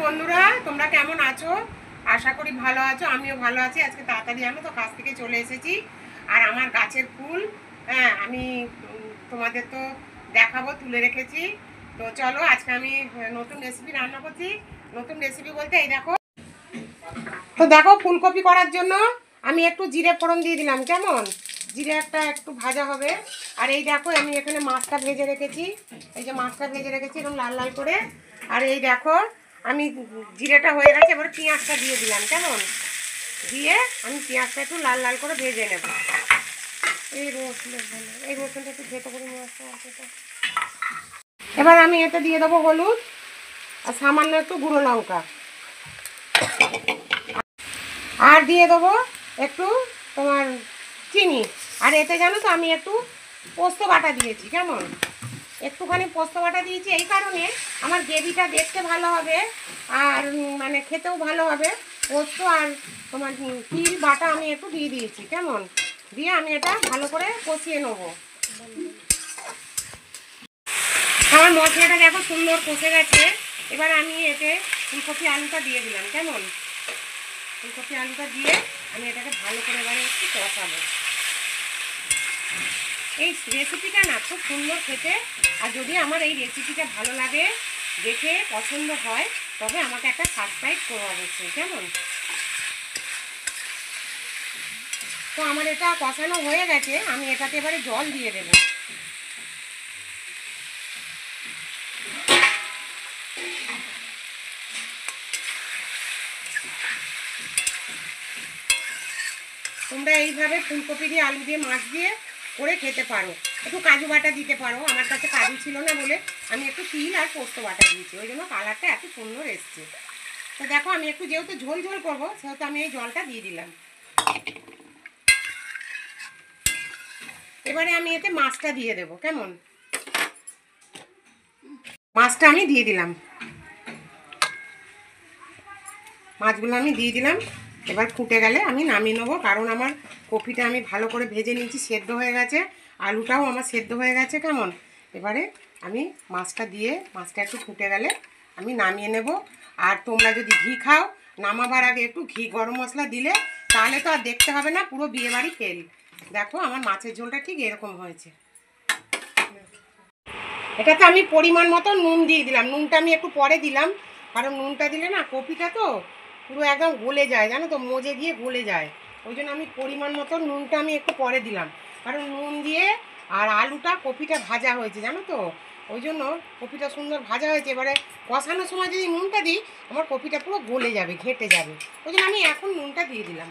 বন্ধুরা, তোমরা কেমন আছো? আশা করি ভালো আছো। আমিও ভালো আছি। আজকে তাড়াতাড়ি আমি তো কাজ থেকে চলে এসেছি। আর আমার গাছের ফুল, হ্যাঁ, আমি তোমাদের তো দেখাবো, তুলে রেখেছি। তো চলো, আজকে আমি নতুন রেসিপি রান্না করছি। নতুন রেসিপি বলতে এই দেখো। তো দেখো, ফুলকপি করার জন্য আমি একটু জিরে ফোড়ন দিয়ে দিলাম। কেমন? জিরে একটু ভাজা হবে। আর এই দেখো, আমি এখানে মাছটা ভেজে রেখেছি। এই যে মাছটা ভেজে রেখেছি এরকম লাল লাল করে। আর এই দেখো, আমি জিরেটা হয়ে গেছে, এবার পেঁয়াজটা দিয়ে দিলাম। কেমন? দিয়ে আমি পেঁয়াজটা একটু লাল লাল করে ভেজে নেব। এই রসুনটা একটু ভেতর করে নিয়ে আসতে হবে। এবার আমি এতে দিয়ে দেবো হলুদ আর সামান্য একটু গুঁড়ো লঙ্কা। আর দিয়ে দেবো একটু তোমার চিনি। আর এতে জানো তো আমি একটু পোস্ত বাটা দিয়েছি। কেমন? একটুখানি পোস্ত বাটা দিয়েছি এই কারণে আমার গ্রেভিটা দেখতে ভালো হবে আর মানে খেতেও ভালো হবে। পোস্ত আর তোমার তিল বাটা আমি একটু দিয়ে দিয়েছি। কেমন? দিয়ে আমি এটা ভালো করে কষিয়ে নেব। আমার মশলাটা দেখো সুন্দর কষে গেছে। এবার আমি এতে ফুলকপি আলুটা দিয়ে দিলাম। কেমন? ফুলকপি আলুটা দিয়ে আমি এটাকে ভালো করে এবারে একটু কষাবো। এই রেসিপিটা না খুব সুন্দর খেতে। আর যদি আমার এই রেসিপিটা ভালো লাগে, দেখে পছন্দ হয়, তবে আমাকে একটা সাবস্ক্রাইব করো অবশ্যই। কেমন? তো আমার এটা কষানো হয়ে গেছে, আমি এটাতে এবারে জল দিয়ে দেবো। তোমরা এইভাবে ফুলকপি দিয়ে আলু দিয়ে মাছ দিয়ে করে খেতে পারো। একটু কাজু বাটা দিতে পারো। আমার কাছে কাজু ছিল না বলে আমি একটু তিল আর পোস্ত বাটা দিয়েছি, ওই জন্য কালারটা এত সুন্দর এসছে। তো দেখো, আমি একটু যেহেতু ঝোল ঝোল করবো, সেহেতু আমি এই জলটা দিয়ে দিলাম। এবারে আমি এতে মাছটা দিয়ে দেবো। কেমন? মাছটা আমি দিয়ে দিলাম। মাছগুলো আমি দিয়ে দিলাম। এবার ফুটে গেলে আমি নামিয়ে নেবো, কারণ আমার কপিটা আমি ভালো করে ভেজে নিয়েছি, সেদ্ধ হয়ে গেছে। আলুটাও আমার সেদ্ধ হয়ে গেছে। কেমন? এবারে আমি মাছটা দিয়ে, মাছটা একটু ফুটে গেলে আমি নামিয়ে নেব। আর তোমরা যদি ঘি খাও, নামাবার আগে একটু ঘি গরম মশলা দিলে তাহলে তো আর দেখতে হবে না, পুরো বিয়েবাড়ি ফেল। দেখো, আমার মাছের ঝোলটা ঠিক এরকম হয়েছে। এটাতে আমি পরিমাণ মতো নুন দিয়ে দিলাম। নুনটা আমি একটু পরে দিলাম, কারণ নুনটা দিলে না কপিটা তো পুরো একদম গলে যায়, জানো তো, মজে গিয়ে গলে যায়। ওই জন্য আমি পরিমাণ মতো নুনটা আমি একটু পরে দিলাম, কারণ নুন দিয়ে আর আলুটা কপিটা ভাজা হয়েছে, জানো তো, ওই জন্য কপিটা সুন্দর ভাজা হয়েছে। এবারে কষানোর সময় যদি নুনটা দিই, আমার কপিটা পুরো গলে যাবে, ঘেঁটে যাবে। ওই জন্য আমি এখন নুনটা দিয়ে দিলাম।